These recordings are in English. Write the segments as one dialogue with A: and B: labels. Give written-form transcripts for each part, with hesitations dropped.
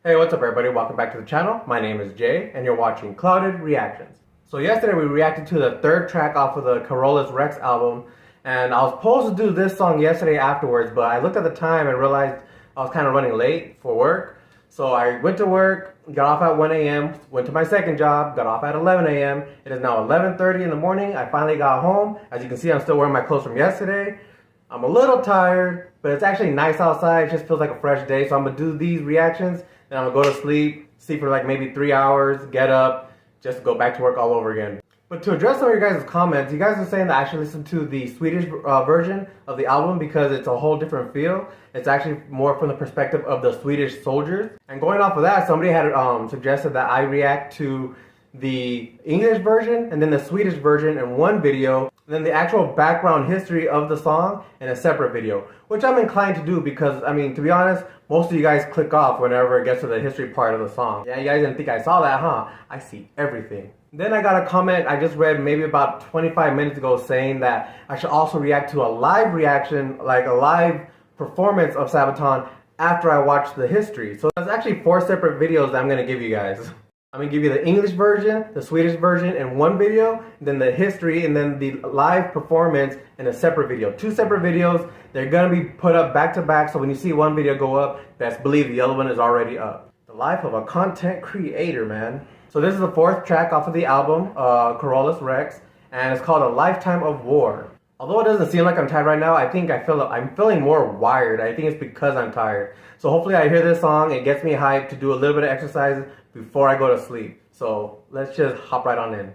A: Hey, what's up everybody? Welcome back to the channel. My name is Jay and you're watching Clouded Reactions. So yesterday we reacted to the third track off of the Carolus Rex album, and I was supposed to do this song yesterday afterwards, but I looked at the time and realized I was kind of running late for work. So I went to work, got off at 1 a.m., went to my second job, got off at 11 a.m. It is now 11:30 in the morning. I finally got home. As you can see, I'm still wearing my clothes from yesterday. I'm a little tired, but it's actually nice outside. It just feels like a fresh day. So I'm going to do these reactions, then I'm going to go to sleep for like maybe 3 hours, get up, just go back to work all over again. But to address some of your guys' comments, you guys are saying that I should listen to the Swedish version of the album because it's a whole different feel. It's actually more from the perspective of the Swedish soldiers. And going off of that, somebody had suggested that I react to the English version and then the Swedish version in one video, and then the actual background history of the song in a separate video, which I'm inclined to do because, I mean, to be honest, most of you guys click off whenever it gets to the history part of the song. Yeah, you guys didn't think I saw that, huh? I see everything. Then I got a comment I just read maybe about 25 minutes ago saying that I should also react to a live reaction, like a live performance of Sabaton after I watch the history. So there's actually 4 separate videos that I'm going to give you guys. I'm going to give you the English version, the Swedish version in one video, then the history, and then the live performance in a separate video. 2 separate videos. They're going to be put up back to back, so when you see one video go up, best believe the other one is already up. The life of a content creator, man. So this is the 4th track off of the album, Carolus Rex, and it's called A Lifetime of War. Although it doesn't seem like I'm tired right now, I think I'm feeling more wired. I think it's because I'm tired. So hopefully I hear this song, it gets me hyped to do a little bit of exercise before I go to sleep. So let's just hop right on in.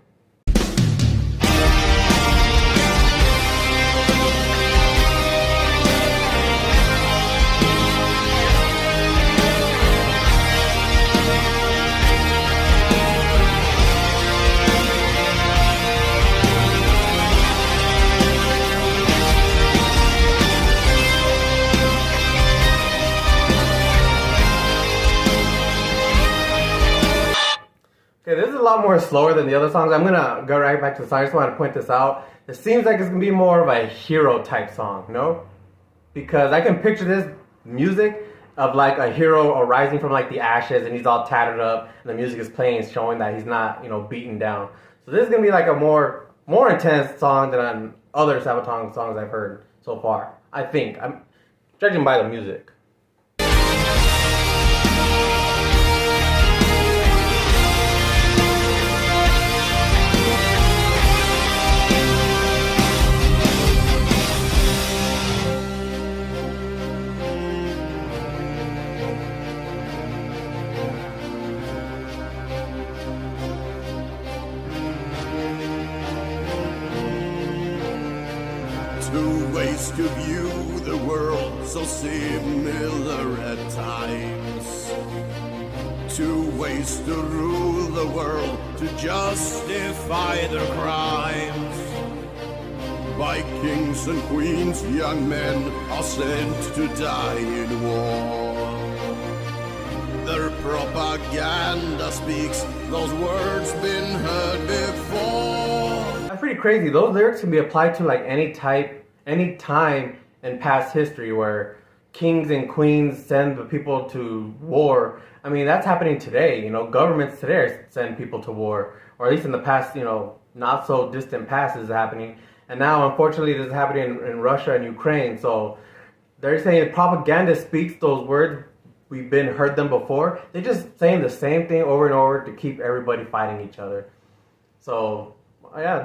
A: Okay, this is a lot more slower than the other songs. I'm gonna go right back to the song. I just want to point this out. It seems like it's gonna be more of a hero type song, no? Because I can picture this music of like a hero arising from like the ashes, and he's all tattered up, and the music is playing, showing that he's not, beaten down. So this is gonna be like a more intense song than other Sabaton songs I've heard so far. I think. I'm judging by the music.
B: Two ways to view the world, so similar at times. 2 ways to rule the world, to justify their crimes. By kings and queens, young men are sent to die in war. Their propaganda speaks those words been heard before.
A: That's pretty crazy. Those lyrics can be applied to like any time in past history where kings and queens send the people to war. I mean, that's happening today. Governments today send people to war, or at least in the past, not so distant past is happening. And now, unfortunately, this is happening in Russia and Ukraine. So they're saying propaganda speaks those words. We've heard them before. They're just saying the same thing over and over to keep everybody fighting each other. So yeah,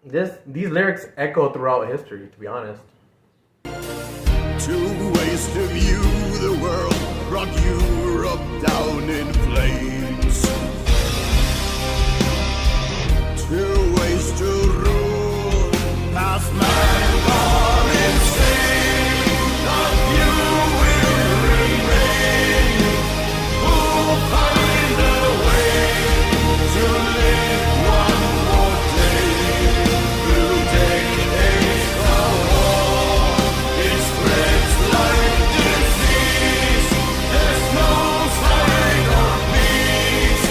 A: these lyrics echo throughout history, to be honest.
B: 2 ways to view the world brought Europe down in flames. 2 ways to rule, past man gone insane. A few will remain, who'll find a way to live one more day. Through decades of war, it spreads like disease. There's no sign of peace.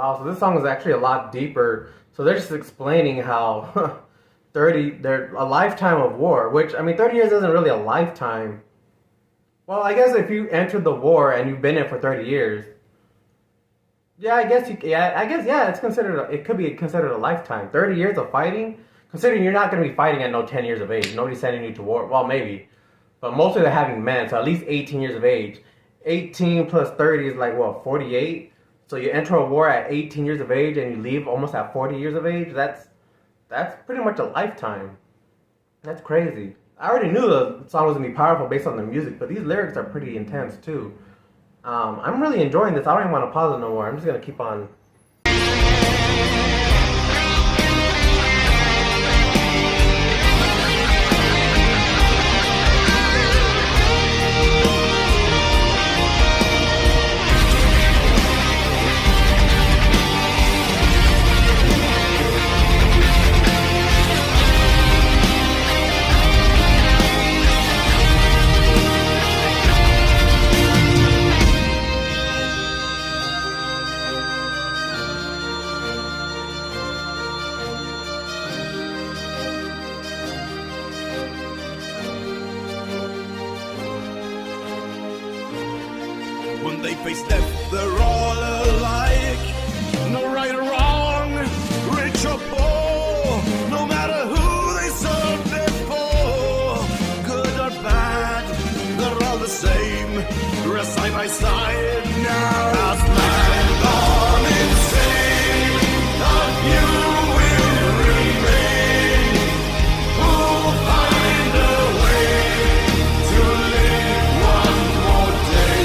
A: Wow, so this song is actually a lot deeper. So they're just explaining how they're a lifetime of war, which, I mean, 30 years isn't really a lifetime. Well, I guess if you entered the war and you've been in it for 30 years, yeah, it's considered, it could be considered a lifetime. 30 years of fighting, considering you're not going to be fighting at no 10 years of age. Nobody's sending you to war. Well, maybe. But mostly they're having men, so at least 18 years of age. 18 plus 30 is like, what, 48? So you enter a war at 18 years of age and you leave almost at 40 years of age? That's pretty much a lifetime. That's crazy. I already knew the song was going to be powerful based on the music, but these lyrics are pretty intense too. I'm really enjoying this. I don't even want to pause it no more. I'm just going to keep on.
B: When they face death, they're all alike. No right or wrong, rich or poor. No matter who they served before, good or bad, they're all the same. Rest side by side now. As man gone insane, of you will remain. Who'll find a way to live one more day?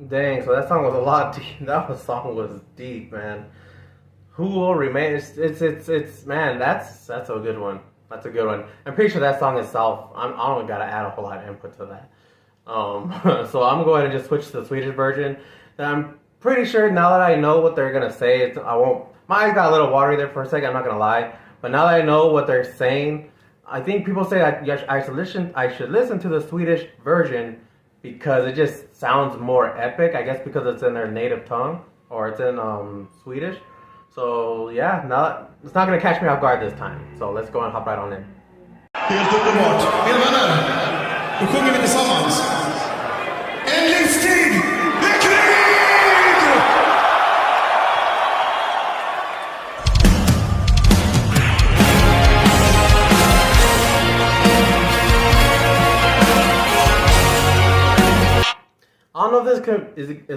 A: Dang, so that song was a lot deep. Song was deep, man. Who will remain? It's man, that's a good one. That's a good one. I'm pretty sure that song itself, I don't gotta add a whole lot of input to that. So I'm going to just switch to the Swedish version. And I'm pretty sure now that I know what they're gonna say, I won't. My eyes got a little watery there for a second. I'm not gonna lie, but now that I know what they're saying, I think people say I should listen to the Swedish version because it just sounds more epic. I guess because it's in their native tongue or it's in Swedish. So yeah, it's not gonna catch me off guard this time. So let's go and hop right on in.
C: Helt underbart. Mina vänner, då sjunger vi tillsammans. En livstid med krig!
A: I don't know if this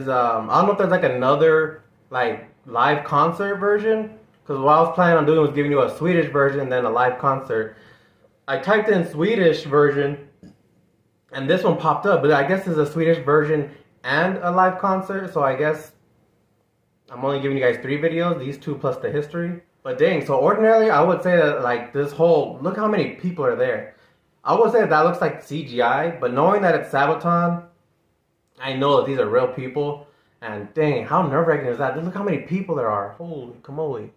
A: I don't know if there's like another like live concert version, because what I was planning on doing was giving you a Swedish version and then a live concert. I typed in Swedish version and this one popped up, but I guess there's a Swedish version and a live concert, so I guess I'm only giving you guys 3 videos, these 2 plus the history. But dang, so ordinarily I would say that like this whole, look how many people are there. I would say that looks like CGI, but knowing that it's Sabaton, I know that these are real people. And dang, how nerve-wracking is that? Look how many people there are. Holy camoli.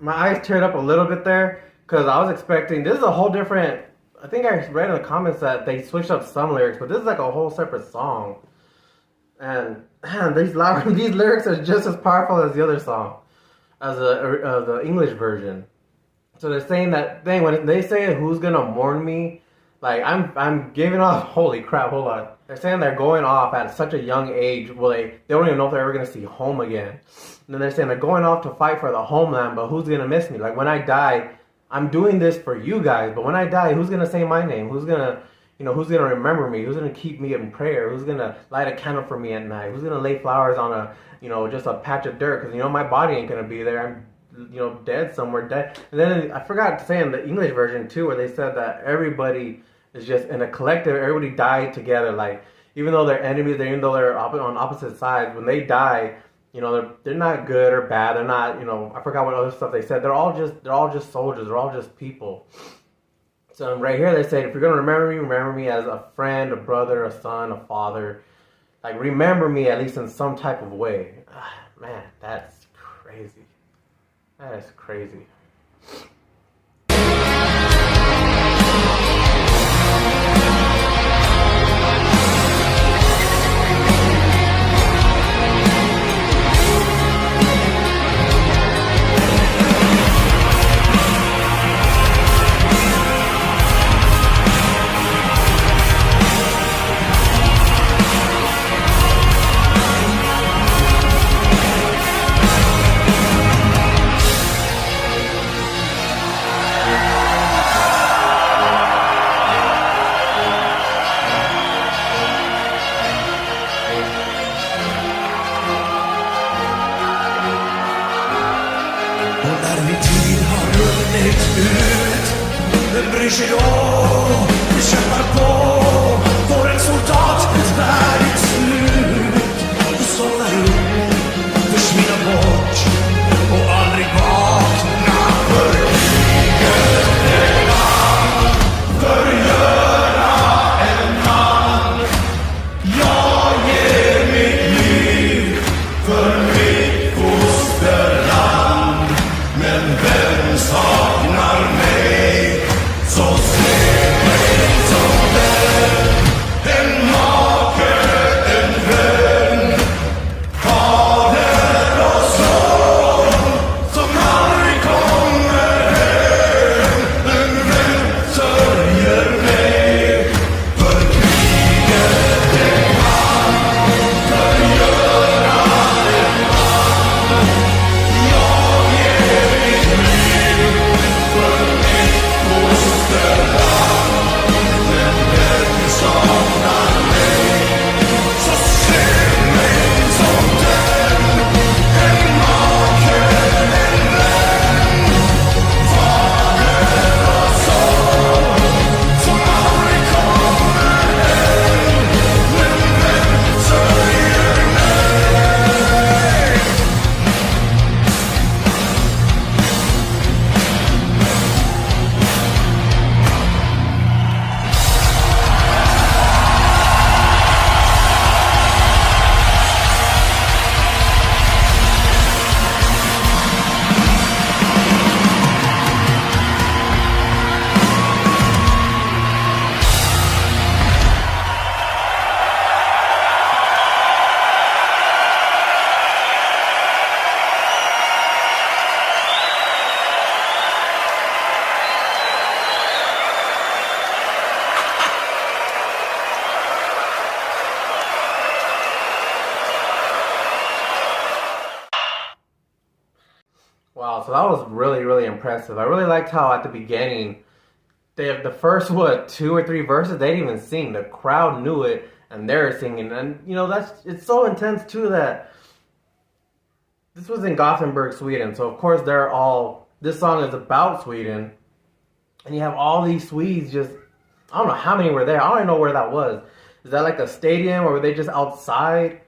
A: my eyes teared up a little bit there because I was expecting, this is a whole different, I think I read in the comments that they switched up some lyrics, but this is like a whole separate song. And man, these lyrics are just as powerful as the other song, as the English version. So they're saying that thing, when they say who's gonna mourn me, like I'm giving off, holy crap, hold on. They're saying they're going off at such a young age, well they don't even know if they're ever gonna see home again. And then they're saying they're going off to fight for the homeland, but who's gonna miss me? Like when I die, I'm doing this for you guys, but when I die, who's gonna say my name? Who's gonna remember me? Who's gonna keep me in prayer? Who's gonna light a candle for me at night? Who's gonna lay flowers on just a patch of dirt? Because my body ain't gonna be there. I'm dead somewhere, dead. And then I forgot to say in the English version too, where they said that everybody is just in a collective, everybody died together. Like, even though they're enemies, even though they're on opposite sides, when they die, they're not good or bad. They're not, I forgot what other stuff they said. They're all just soldiers. They're all just people. So right here they say, if you're going to remember me as a friend, a brother, a son, a father. Like, remember me at least in some type of way. Man, that's crazy. That is crazy.
B: Vem bryr sig då? Vi kämpar på. Får en soldat ett värdigt slut. Och somnar upp, försvinna bort och aldrig vakna. För kriget är man, förgöra en man. Jag ger mitt liv för mitt fosterland. Men vem saknar mig? Så se mig som vän, en make, en vän, fader och son, som aldrig kommer hem. En vän sörjer mig, för kriget det kan förgöra en man. Jag ger mitt liv för mitt fosterland, men vem saknar mig? Så se mig som den, en make, en vän, fader och son, som aldrig kommer hem. Men vem sörjer mig?
A: Wow, so that was really, really impressive. I really liked how at the beginning, the first, 2 or 3 verses, they didn't even sing. The crowd knew it, and they're singing. And, it's so intense, too, that this was in Gothenburg, Sweden. So, of course, this song is about Sweden. And you have all these Swedes just, I don't know how many were there. I don't even know where that was. Is that like a stadium, or were they just outside?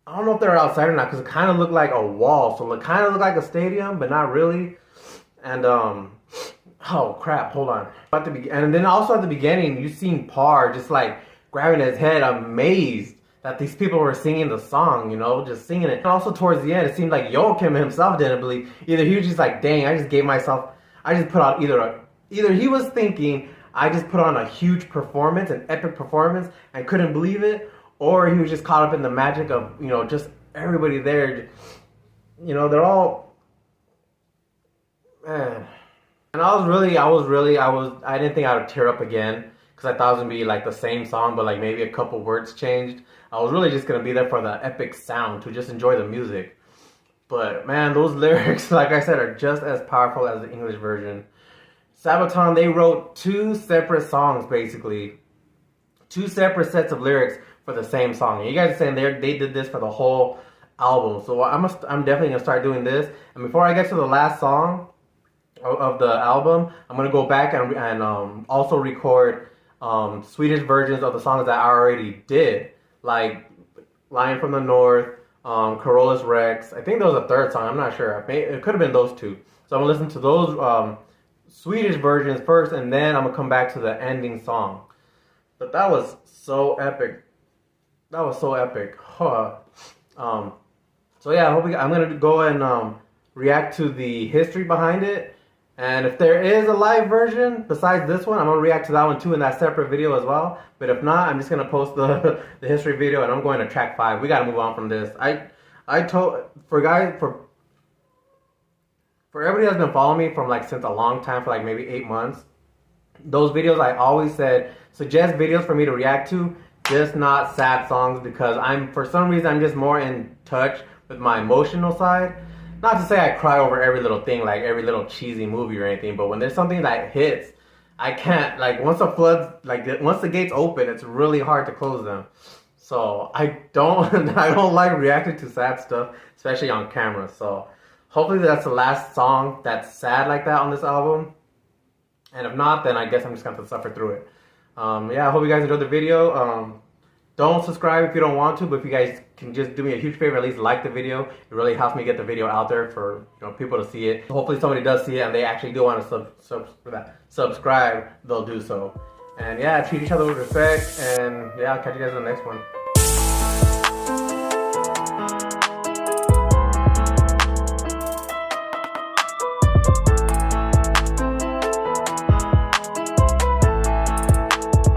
A: I don't know if they're outside or not, because it kind of looked like a wall. So it kind of looked like a stadium, but not really. And, oh crap, hold on. And then also at the beginning, you seen Parr just like grabbing his head, amazed that these people were singing the song, you know, just singing it. And also towards the end, it seemed like Joachim himself didn't believe. Either he was just like, dang, I just put out either he was thinking, I just put on a huge performance, an epic performance, and couldn't believe it, or he was just caught up in the magic of, you know, just everybody there. You know, they're all, man. And I didn't think I would tear up again, because I thought it was going to be like the same song, but like maybe a couple words changed. I was really just going to be there for the epic sound, to just enjoy the music. But man, those lyrics, like I said, are just as powerful as the English version. Sabaton, they wrote 2 separate songs, basically. 2 separate sets of lyrics for the same song. And you guys are saying they did this for the whole album. So I'm definitely going to start doing this. And before I get to the last song of the album, I'm going to go back and also record Swedish versions of the songs that I already did. Like Lion from the North, Carolus Rex. I think there was a third song. I'm not sure. It could have been those 2. So I'm going to listen to those Swedish versions first, and then I'm going to come back to the ending song. But that was so epic. That was so epic. Huh. So yeah, I'm going to go and react to the history behind it. And if there is a live version besides this one, I'm going to react to that one too in that separate video as well. But if not, I'm just going to post the history video, and I'm going to track 5. We got to move on from this. For everybody that's been following me from like since a long time, for like maybe 8 months, those videos I always said, suggest videos for me to react to, just not sad songs, because for some reason I'm just more in touch with my emotional side. Not to say I cry over every little thing, like every little cheesy movie or anything, but when there's something that hits, I can't, like once the gates open, it's really hard to close them. So I don't like reacting to sad stuff, especially on camera. So hopefully that's the last song that's sad like that on this album. And if not, then I guess I'm just going to suffer through it. Yeah, I hope you guys enjoyed the video. Don't subscribe if you don't want to, but if you guys can just do me a huge favor, at least like the video. It really helps me get the video out there for people to see it. Hopefully somebody does see it and they actually do want to subscribe, they'll do so. And yeah, treat each other with respect, and yeah, I'll catch you guys in the next one.